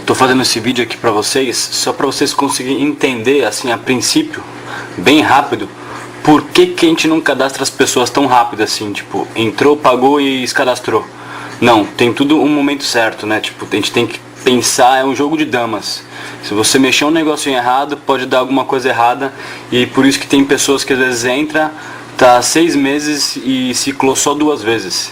Tô fazendo esse vídeo aqui pra vocês, só pra vocês conseguirem entender, assim, a princípio, bem rápido, por que a gente não cadastra as pessoas tão rápido assim, tipo, entrou, pagou e se cadastrou. Não, tem tudo um momento certo, né? Tipo, a gente tem que pensar, é um jogo de damas. Se você mexer um negocinho errado, pode dar alguma coisa errada, e por isso que tem pessoas que às vezes entra, tá 6 meses e ciclou só 2 vezes.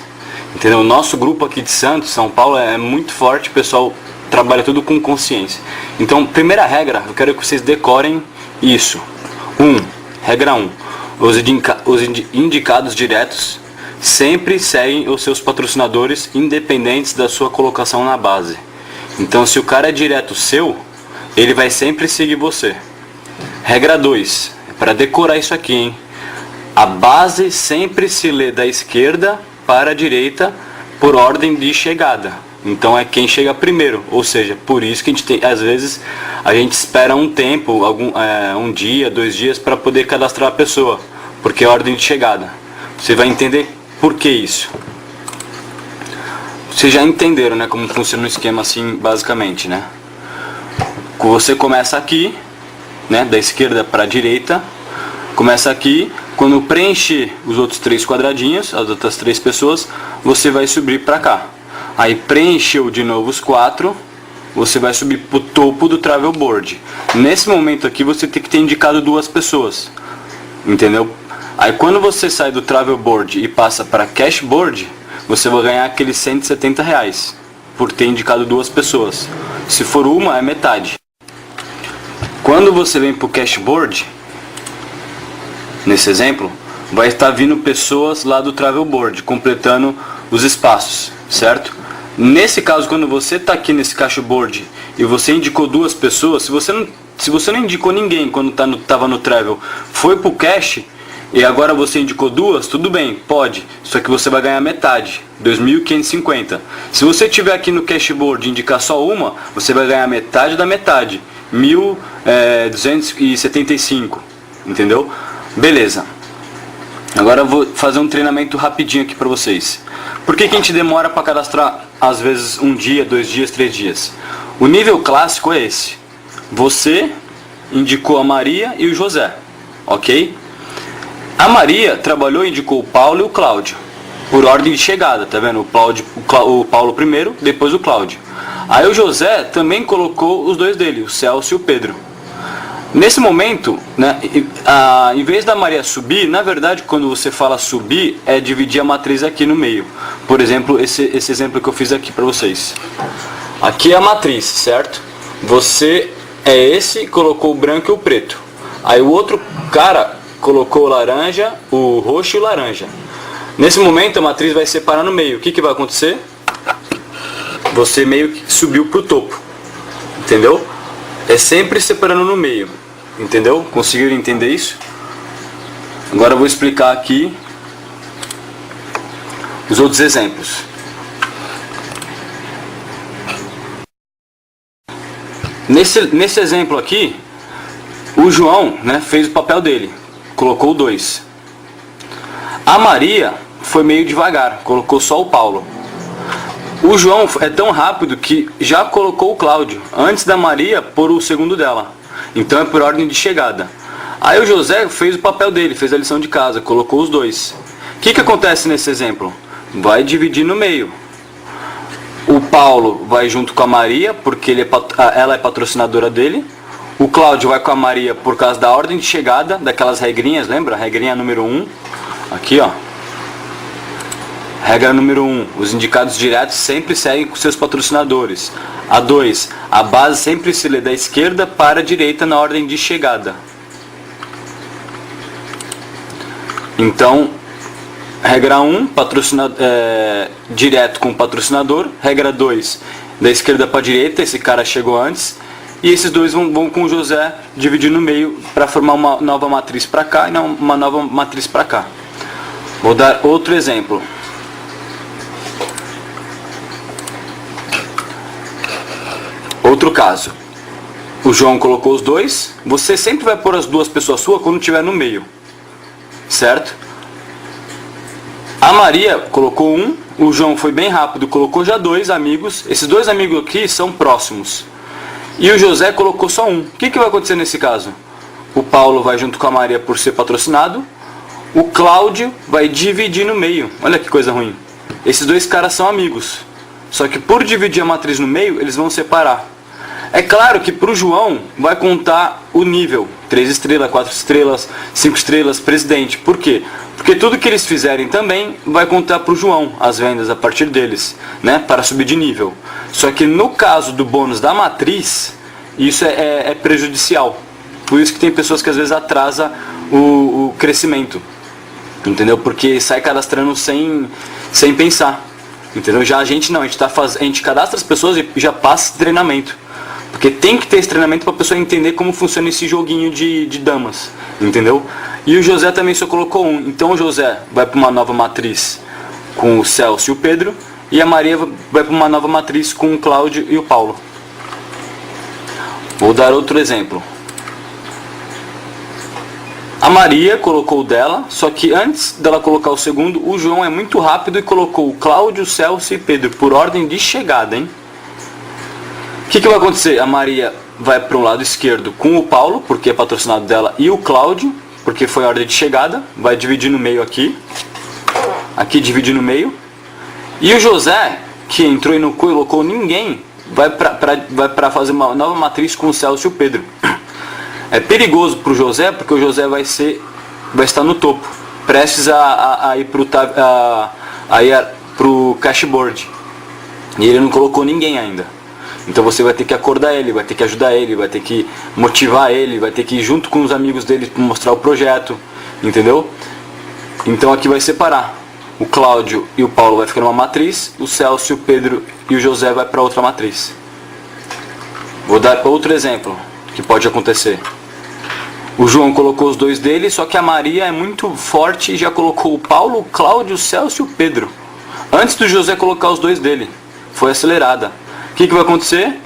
Entendeu? O nosso grupo aqui de Santos, São Paulo, é muito forte, o pessoal trabalha tudo com consciência. Então, primeira regra, eu quero que vocês decorem isso. Regra 1. Os indicados diretos sempre seguem os seus patrocinadores, independentes da sua colocação na base. Então, se o cara é direto seu, ele vai sempre seguir você. Regra 2. Para decorar isso aqui, hein? A base sempre se lê da esquerda para a direita por ordem de chegada. Então é quem chega primeiro, ou seja, por isso que a gente tem, às vezes a gente espera um tempo, um dia, 2 dias para poder cadastrar a pessoa, porque é ordem de chegada. Você vai entender por que isso. Vocês já entenderam, né, como funciona o esquema assim, basicamente, né? Você começa aqui, né, da esquerda para a direita, começa aqui, quando preencher os outros 3 quadradinhos, as outras 3 pessoas, você vai subir para cá. Aí preencheu de novo os 4, você vai subir para o topo do travel board. Nesse momento aqui você tem que ter indicado 2 pessoas, entendeu? Aí quando você sai do travel board e passa para cash board, você vai ganhar aqueles R$170 por ter indicado 2 pessoas. Se for uma, é metade. Quando você vem para o cash board, nesse exemplo, vai estar vindo pessoas lá do travel board, completando os espaços, certo? Nesse caso, quando você está aqui nesse cash board e você indicou 2 pessoas, se você não indicou ninguém quando estava no travel, foi para o cash e agora você indicou 2, tudo bem, pode, só que você vai ganhar metade, 2.550. Se você tiver aqui no cash board e indicar só uma, você vai ganhar metade da metade, 1.275, entendeu? Beleza. Agora eu vou fazer um treinamento rapidinho aqui para vocês. Por que a gente demora para cadastrar, às vezes, 1 dia, 2 dias, 3 dias? O nível clássico é esse. Você indicou a Maria e o José, ok? A Maria trabalhou e indicou o Paulo e o Cláudio, por ordem de chegada, tá vendo? O Paulo primeiro, depois o Cláudio. Aí o José também colocou os 2 dele, o Celso e o Pedro. Nesse momento, né, em vez da Maria subir, na verdade, quando você fala subir, é dividir a matriz aqui no meio. Por exemplo, esse exemplo que eu fiz aqui para vocês. Aqui é a matriz, certo? Você é esse, colocou o branco e o preto. Aí o outro cara colocou o laranja, o roxo e o laranja. Nesse momento, a matriz vai separar no meio. O que vai acontecer? Você meio que subiu para o topo. Entendeu? É sempre separando no meio, entendeu? Conseguiram entender isso? Agora eu vou explicar aqui os outros exemplos. Nesse exemplo aqui, o João, né, fez o papel dele, colocou 2. A Maria foi meio devagar, colocou só o Paulo. O João é tão rápido que já colocou o Cláudio, antes da Maria pôr o segundo dela. Então é por ordem de chegada. Aí o José fez o papel dele, fez a lição de casa, colocou os 2. O que acontece nesse exemplo? Vai dividir no meio. O Paulo vai junto com a Maria, porque ela é patrocinadora dele. O Cláudio vai com a Maria por causa da ordem de chegada, daquelas regrinhas, lembra? Regrinha número 1. Aqui, ó. Regra número 1, os indicados diretos sempre seguem com seus patrocinadores. A 2, a base sempre se lê da esquerda para a direita na ordem de chegada. Então, regra 1, direto com o patrocinador. Regra 2, da esquerda para a direita, esse cara chegou antes. E esses 2 vão com o José dividir no meio para formar uma nova matriz para cá e uma nova matriz para cá. Vou dar outro exemplo. Outro caso, o João colocou os 2, você sempre vai pôr as 2 pessoas suas quando estiver no meio, certo? A Maria colocou 1, o João foi bem rápido, colocou já 2 amigos, esses 2 amigos aqui são próximos. E o José colocou só um. O que vai acontecer nesse caso? O Paulo vai junto com a Maria por ser patrocinado. O Cláudio vai dividir no meio. Olha que coisa ruim. Esses dois caras são amigos. Só que por dividir a matriz no meio, eles vão separar. É claro que para o João vai contar o nível. 3 estrelas, 4 estrelas, 5 estrelas, presidente. Por quê? Porque tudo que eles fizerem também vai contar para o João, as vendas a partir deles, né? Para subir de nível. Só que no caso do bônus da matriz, isso é prejudicial. Por isso que tem pessoas que às vezes atrasam o crescimento. Entendeu? Porque sai cadastrando sem pensar. Entendeu? Já a gente não, a gente cadastra as pessoas e já passa esse treinamento. Porque tem que ter esse treinamento para a pessoa entender como funciona esse joguinho de damas. Entendeu? E o José também só colocou um. Então o José vai para uma nova matriz com o Celso e o Pedro. E a Maria vai para uma nova matriz com o Cláudio e o Paulo. Vou dar outro exemplo. A Maria colocou o dela, só que antes dela colocar o segundo, o João é muito rápido e colocou o Cláudio, o Celso e Pedro, por ordem de chegada, hein? O que vai acontecer? A Maria vai para o lado esquerdo com o Paulo, porque é patrocinado dela, e o Cláudio, porque foi a ordem de chegada, vai dividir no meio aqui. Aqui divide no meio. E o José, que entrou e não colocou ninguém, vai para fazer uma nova matriz com o Celso e o Pedro. É perigoso para o José, porque o José vai estar no topo, prestes a ir para o cashboard. E ele não colocou ninguém ainda. Então você vai ter que acordar ele, vai ter que ajudar ele, vai ter que motivar ele, vai ter que ir junto com os amigos dele para mostrar o projeto. Entendeu? Então aqui vai separar. O Cláudio e o Paulo vai ficar numa matriz, o Celso, o Pedro e o José vai para outra matriz. Vou dar outro exemplo que pode acontecer. O João colocou os dois dele, só que a Maria é muito forte e já colocou o Paulo, o Cláudio, o Celso e o Pedro. Antes do José colocar os dois dele. Foi acelerada. O que vai acontecer?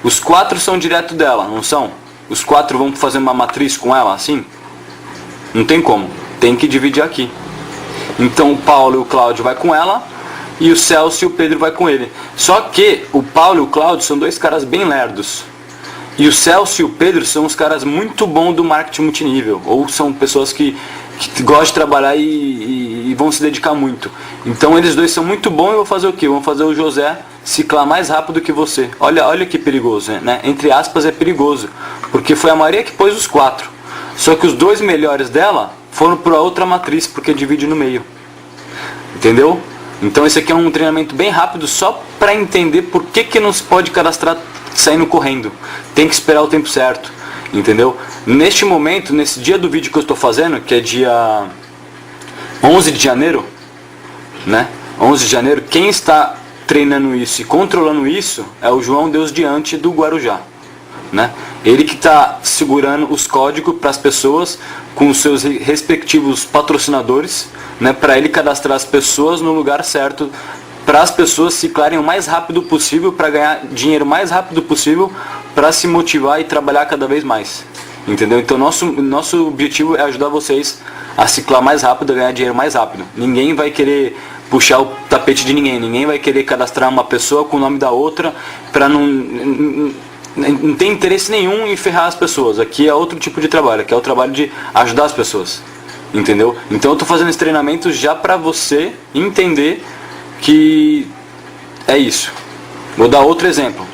Os 4 são direto dela, não são? Os 4 vão fazer uma matriz com ela, assim? Não tem como. Tem que dividir aqui. Então o Paulo e o Cláudio vai com ela e o Celso e o Pedro vai com ele. Só que o Paulo e o Cláudio são dois caras bem lerdos. E o Celso e o Pedro são os caras muito bons do marketing multinível. Ou são pessoas que gostam de trabalhar e vão se dedicar muito. Então eles dois são muito bons e vão fazer o quê? Vão fazer o José ciclar mais rápido que você. Olha que perigoso, né? Entre aspas é perigoso. Porque foi a Maria que pôs os 4. Só que os 2 melhores dela foram para outra matriz, porque divide no meio. Entendeu? Então esse aqui é um treinamento bem rápido só para entender por que não se pode cadastrar saindo correndo. Tem que esperar o tempo certo. Entendeu? Neste momento, nesse dia do vídeo que eu estou fazendo, que é dia 11 de janeiro, né? 11 de janeiro, quem está treinando isso e controlando isso é o João Deus Diante do Guarujá. Né? Ele que está segurando os códigos para as pessoas com os seus respectivos patrocinadores, né? Para ele cadastrar as pessoas no lugar certo, para as pessoas ciclarem o mais rápido possível, para ganhar dinheiro o mais rápido possível, para se motivar e trabalhar cada vez mais. Entendeu? Então nosso objetivo é ajudar vocês a ciclar mais rápido, a ganhar dinheiro mais rápido. Ninguém vai querer puxar o tapete de ninguém vai querer cadastrar uma pessoa com o nome da outra para não tem interesse nenhum em ferrar as pessoas. Aqui é outro tipo de trabalho, que é o trabalho de ajudar as pessoas. Entendeu? Então eu estou fazendo esse treinamento já para você entender que é isso. Vou dar outro exemplo.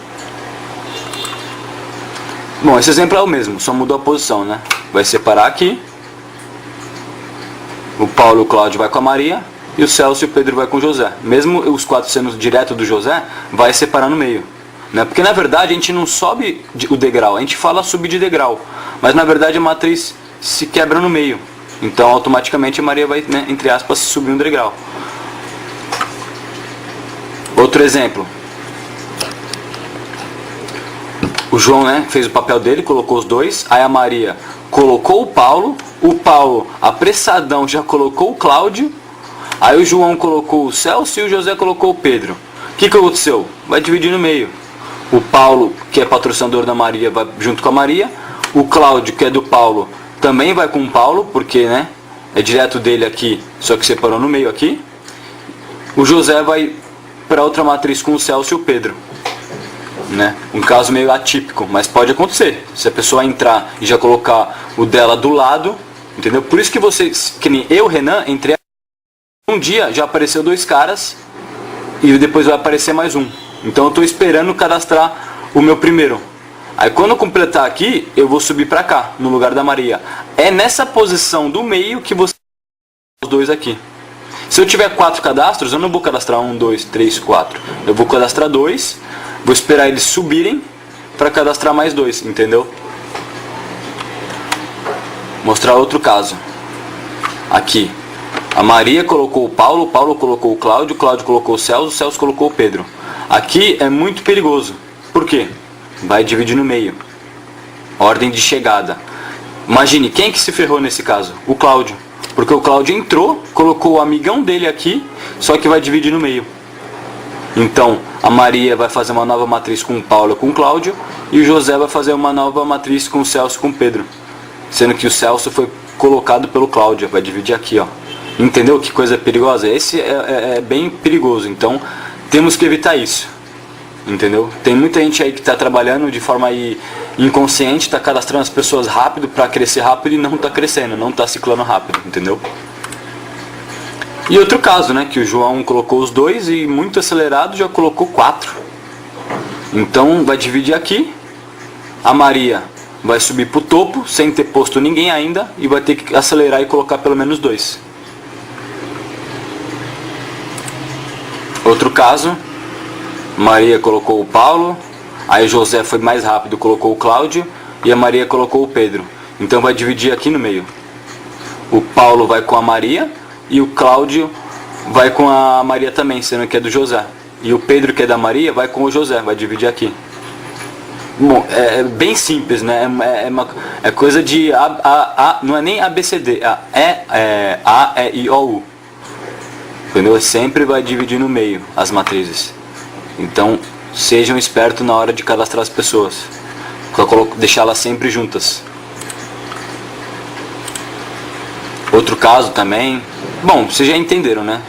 Bom, esse exemplo é o mesmo, só mudou a posição, né? Vai separar aqui. O Paulo e o Cláudio vai com a Maria. E o Celso e o Pedro vai com o José. Mesmo os 4 sendo direto do José, vai separar no meio. Né? Porque na verdade a gente não sobe o degrau, a gente fala subir de degrau. Mas na verdade a matriz se quebra no meio. Então automaticamente a Maria vai, né, entre aspas, subir um degrau. Outro exemplo. O João, né, fez o papel dele, colocou os 2. Aí a Maria colocou o Paulo apressadão já colocou o Cláudio. Aí o João colocou o Celso e o José colocou o Pedro. O que aconteceu? Vai dividir no meio. O Paulo, que é patrocinador da Maria, vai junto com a Maria. O Cláudio, que é do Paulo, também vai com o Paulo, porque, né, é direto dele aqui, só que separou no meio aqui. O José vai para outra matriz com o Celso e o Pedro. né? Um caso meio atípico, mas pode acontecer. Se a pessoa entrar e já colocar o dela do lado, entendeu? Por isso que vocês, que nem eu, Renan, entrei um dia, já apareceu 2 caras e depois vai aparecer mais um. Então eu estou esperando cadastrar o meu primeiro. Aí quando eu completar aqui, eu vou subir para cá, no lugar da Maria. É nessa posição do meio que você os 2 aqui. Se eu tiver 4 cadastros, eu não vou cadastrar 1, 2, 3, 4. Eu vou cadastrar 2, vou esperar eles subirem para cadastrar mais 2, entendeu? Mostrar outro caso. Aqui. A Maria colocou o Paulo colocou o Cláudio colocou o Celso colocou o Pedro. Aqui é muito perigoso. Por quê? Vai dividir no meio. Ordem de chegada. Imagine, quem que se ferrou nesse caso? O Cláudio. Porque o Cláudio entrou, colocou o amigão dele aqui, só que vai dividir no meio. Então, a Maria vai fazer uma nova matriz com o Paulo e com o Cláudio, e o José vai fazer uma nova matriz com o Celso e com o Pedro. Sendo que o Celso foi colocado pelo Cláudio, vai dividir aqui, ó. Entendeu que coisa perigosa? Esse é bem perigoso, então temos que evitar isso. Entendeu? Tem muita gente aí que está trabalhando de forma aí inconsciente, está cadastrando as pessoas rápido para crescer rápido e não está crescendo, não está ciclando rápido, entendeu? E outro caso, né, que o João colocou os 2 e muito acelerado já colocou 4. Então vai dividir aqui, a Maria vai subir para o topo sem ter posto ninguém ainda e vai ter que acelerar e colocar pelo menos 2. Outro caso, Maria colocou o Paulo, aí José foi mais rápido, colocou o Cláudio e a Maria colocou o Pedro. Então vai dividir aqui no meio. O Paulo vai com a Maria e o Cláudio vai com a Maria também, sendo que é do José. E o Pedro, que é da Maria, vai com o José, vai dividir aqui. Bom, é bem simples, né? É coisa de não é nem ABCD, A, E, I, O, U. Entendeu? Sempre vai dividir no meio as matrizes. Então, sejam espertos na hora de cadastrar as pessoas. Deixá-las sempre juntas. Outro caso também. Bom, vocês já entenderam, né?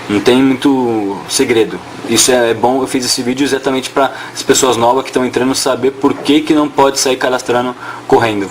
Não tem muito segredo. Isso é bom, eu fiz esse vídeo exatamente para as pessoas novas que estão entrando saber por que não pode sair cadastrando correndo.